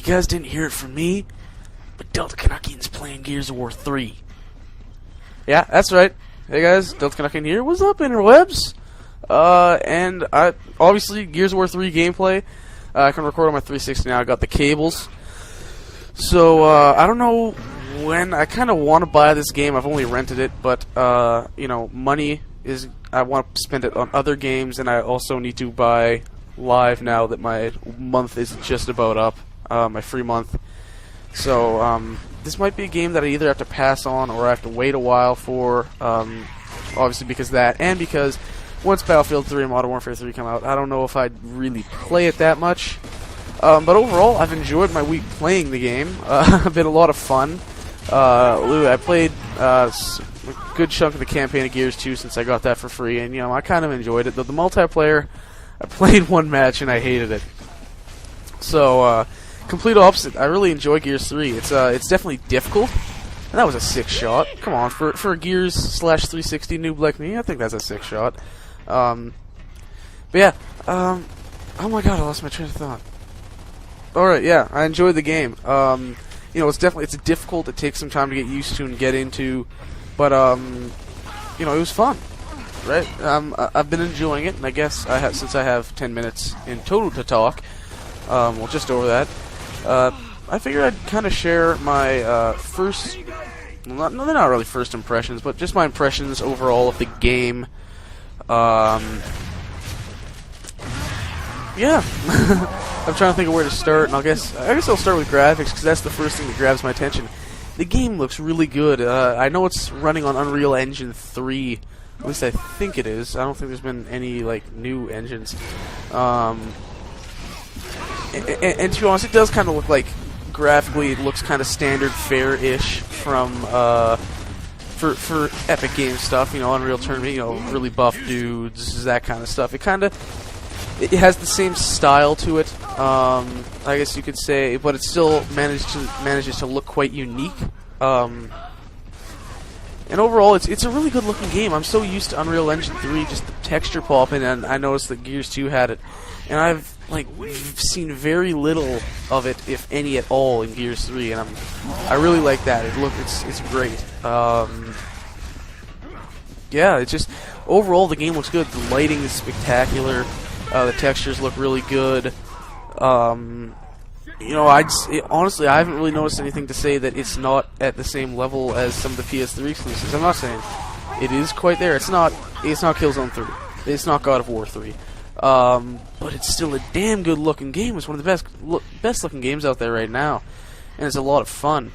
guys didn't hear it from me, but Delta Canuckian's playing Gears of War 3. Yeah, that's right. Hey guys, Delta Canuckian here. What's up, interwebs? And obviously Gears of War 3 gameplay. I can record on my 360 now. I got the cables. So I don't know when. I kind of want to buy this game. I've only rented it, but you know, money is. I want to spend it on other games, and I also need to buy live now that my month is just about up. My free month. So this might be a game that I either have to pass on or I have to wait a while for. Obviously because of that, and because once Battlefield 3 and Modern Warfare 3 come out, I don't know if I'd really play it that much. But overall, I've enjoyed my week playing the game. It's been a lot of fun. I played a good chunk of the campaign of Gears 2 since I got that for free, and you know, I kind of enjoyed it. Though the multiplayer, I played one match and I hated it. So complete opposite. I really enjoy Gears 3. It's definitely difficult. And that was a 6 shot. Come on, for a Gears /360 noob like me, I think that's a 6 shot. But yeah, oh my god, I lost my train of thought. Alright, yeah, I enjoyed the game. You know, it's difficult, it takes some time to get used to and get into, but, you know, it was fun, right? I've been enjoying it, and I guess since I have 10 minutes in total to talk, well, just over that, I figured I'd kind of share my, first, well, no, they're not really first impressions, but just my impressions overall of the game. Yeah. I'm trying to think of where to start, and I guess I'll start with graphics, because that's the first thing that grabs my attention. The game looks really good. I know it's running on Unreal Engine 3. At least I think it is. I don't think there's been any, like, new engines. And to be honest, it does kind of look like, graphically, it looks kind of standard fare-ish from, for Epic Games stuff, you know, Unreal Tournament, you know, really buff dudes, that kind of stuff. It has the same style to it, I guess you could say, but it still manages to look quite unique. And overall, it's a really good looking game. I'm so used to Unreal Engine 3, just the texture popping, and I noticed that Gears 2 had it. And I've seen very little of it, if any at all, in Gears 3, and I really like that. It's great. Yeah, it's just overall the game looks good. The lighting is spectacular. The textures look really good. You know, honestly, I haven't really noticed anything to say that it's not at the same level as some of the PS3 exclusives. I'm not saying it is quite there. It's not Killzone 3. It's not God of War 3. But it's still a damn good looking game. It's one of the best looking games out there right now, and it's a lot of fun.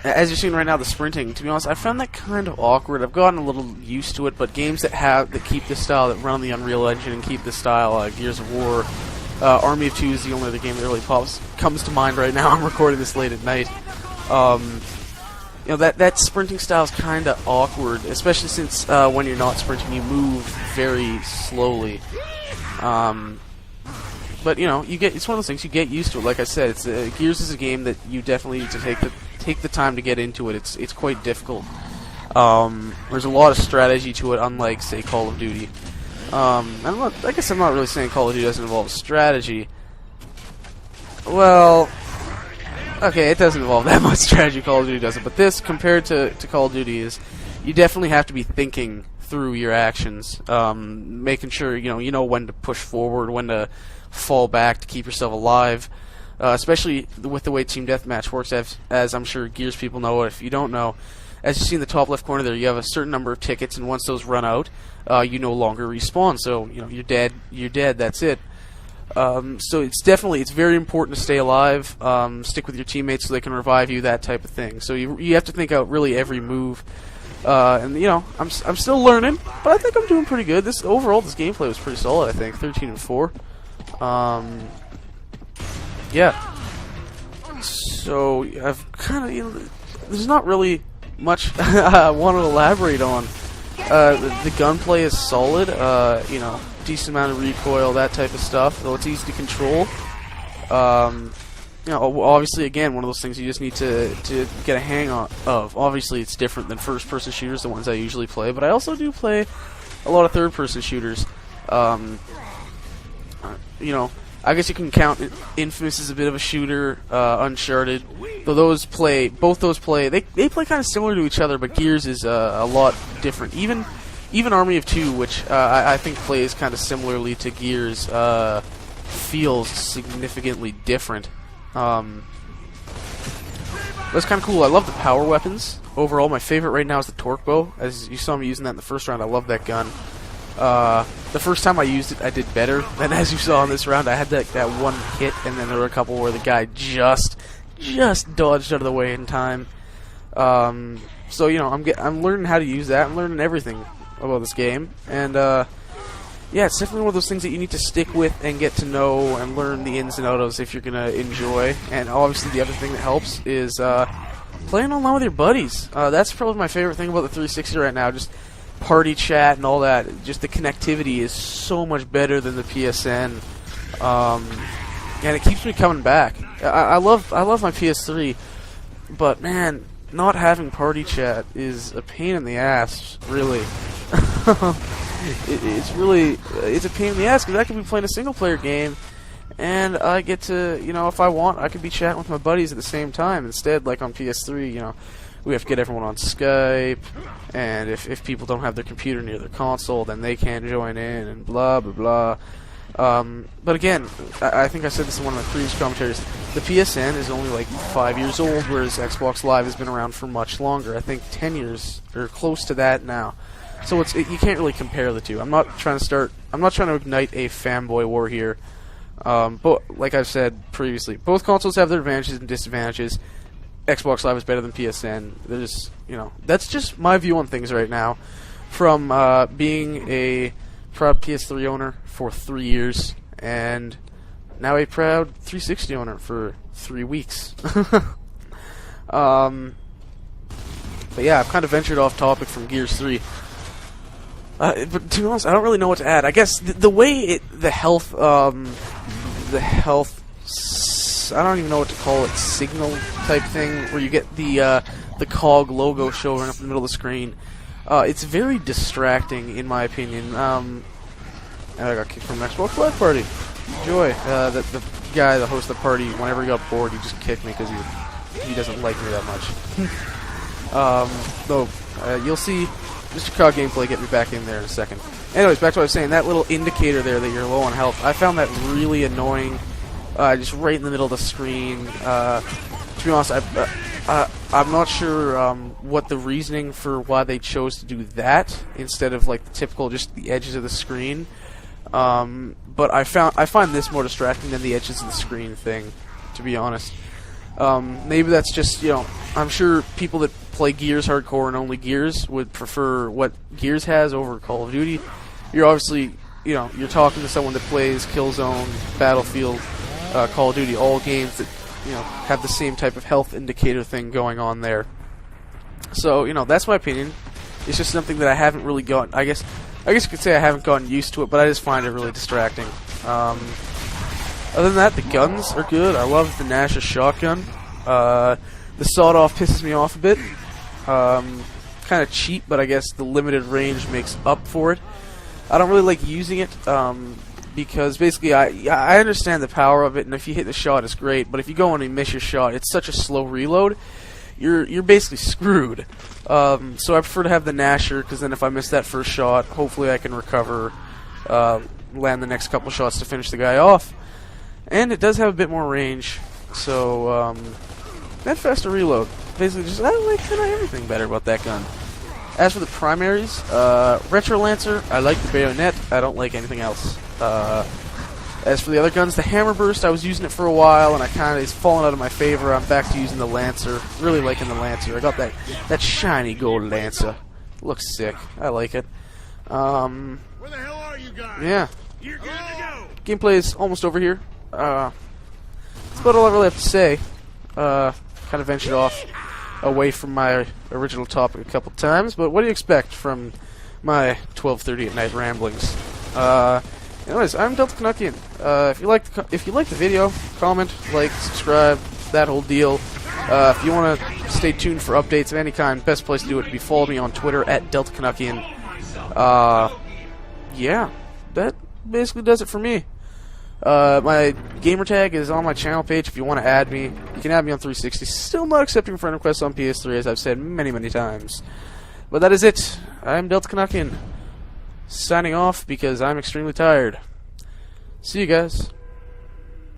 As you're seeing right now, the sprinting, to be honest, I found that kind of awkward. I've gotten a little used to it, but games that keep this style, that run on the Unreal Engine and keep this style, Gears of War, Army of Two is the only other game that really comes to mind right now. I'm recording this late at night. You know, that sprinting style is kind of awkward, especially since when you're not sprinting, you move very slowly. But you know, it's one of those things, you get used to it. Like I said, Gears is a game that you definitely need to take the time to get into it. It's quite difficult. There's a lot of strategy to it, unlike, say, Call of Duty. I guess I'm not really saying Call of Duty doesn't involve strategy. Well, okay, it doesn't involve that much strategy. Call of Duty doesn't, but this, compared to Call of Duty, is you definitely have to be thinking through your actions, making sure you know when to push forward, when to fall back to keep yourself alive. Especially with the way Team Deathmatch works, as I'm sure Gears people know. If you don't know, as you see in the top left corner there, you have a certain number of tickets, and once those run out, you no longer respawn. So you know you're dead. That's it. So it's very important to stay alive, stick with your teammates so they can revive you, that type of thing. So you have to think out really every move. And you know, I'm still learning, but I think I'm doing pretty good. Overall, this gameplay was pretty solid. I think 13-4. Yeah. So I've kind of, there's not really much I want to elaborate on. The gunplay is solid. You know, decent amount of recoil, that type of stuff. Though it's easy to control. You know, obviously, again, one of those things you just need to get a hang of. Obviously, it's different than first-person shooters, the ones I usually play. But I also do play a lot of third-person shooters. You know, I guess you can count Infamous as a bit of a shooter, Uncharted. Though both those play, they play kind of similar to each other, but Gears is a lot different. Even Army of Two, which I think plays kind of similarly to Gears, feels significantly different. That's kind of cool. I love the power weapons. Overall, my favorite right now is the torque bow. As you saw me using that in the first round, I love that gun. The first time I used it, I did better. And as you saw in this round, I had that one hit, and then there were a couple where the guy just dodged out of the way in time. So you know, I'm learning how to use that. I'm learning everything about this game, and yeah, it's definitely one of those things that you need to stick with and get to know and learn the ins and outs if you're gonna enjoy. And obviously, the other thing that helps is playing online with your buddies. That's probably my favorite thing about the 360 right now. Just party chat and all that. Just the connectivity is so much better than the PSN, and it keeps me coming back. I love my PS3, but man, not having party chat is a pain in the ass, really. It's a pain in the ass because I could be playing a single player game and I get to, you know, if I want, I could be chatting with my buddies at the same time. Instead, like on PS3, you know, we have to get everyone on Skype, and if people don't have their computer near their console, then they can't join in, and blah blah blah. But again, I think I said this in one of my previous commentaries, the PSN is only like 5 years old, whereas Xbox Live has been around for much longer. I think 10 years, or close to that now. So you can't really compare the two. I'm not trying to ignite a fanboy war here. But like I've said previously, both consoles have their advantages and disadvantages. Xbox Live is better than PSN. There's, you know, that's just my view on things right now. From being a proud PS3 owner for 3 years, and now a proud 360 owner for 3 weeks. But yeah, I've kind of ventured off topic from Gears 3. But to be honest, I don't really know what to add. I guess the way the health, I don't even know what to call it, signal type thing, where you get the COG logo showing up in the middle of the screen. It's very distracting, in my opinion. And I got kicked from an Xbox Live party. Enjoy. The guy, the host of the party, whenever he got bored, he just kicked me because he doesn't like me that much. Though you'll see Mr. COG gameplay get me back in there in a second. Anyways, back to what I was saying. That little indicator there that you're low on health, I found that really annoying. Just right in the middle of the screen. To be honest, I'm not sure what the reasoning for why they chose to do that instead of like the typical just the edges of the screen. But I find this more distracting than the edges of the screen thing, to be honest. Maybe that's just, you know, I'm sure people that play Gears hardcore and only Gears would prefer what Gears has over Call of Duty. You're obviously, you know, you're talking to someone that plays Killzone, Battlefield, Call of Duty, all games that, you know, have the same type of health indicator thing going on there. So, you know, that's my opinion. It's just something that I haven't really gotten, I guess you could say I haven't gotten used to it, but I just find it really distracting. Other than that, the guns are good. I love the Nash's shotgun. The sawed-off pisses me off a bit. Kind of cheap, but I guess the limited range makes up for it. I don't really like using it, because basically I understand the power of it, and if you hit the shot, it's great. But if you go in and miss your shot, it's such a slow reload. You're basically screwed. So I prefer to have the Nasher, because then if I miss that first shot, hopefully I can recover, land the next couple shots to finish the guy off. And it does have a bit more range, so and faster reload. Basically, just I like kind of everything better about that gun. As for the primaries, Retro Lancer, I like the bayonet. I don't like anything else. As for the other guns, the Hammer Burst, I was using it for a while, and I kind of it's fallen out of my favor. I'm back to using the Lancer. Really liking the Lancer. I got that shiny gold Lancer. Looks sick. I like it. Where the hell are you guys? Yeah. You're good to go. Gameplay is almost over here. That's about all I really have to say. Kind of ventured off away from my original topic a couple times, but what do you expect from my 12:30 at night ramblings? Anyways, I'm Delta Canuckian. If you like the video, comment, like, subscribe, that whole deal. If you want to stay tuned for updates of any kind, best place to do it would be follow me on Twitter at Delta Canuckian. Yeah, that basically does it for me. My gamer tag is on my channel page if you want to add me. You can add me on 360. Still not accepting friend requests on PS3, as I've said many, many times. But that is it. I'm Delta Canuckian, signing off because I'm extremely tired. See you guys.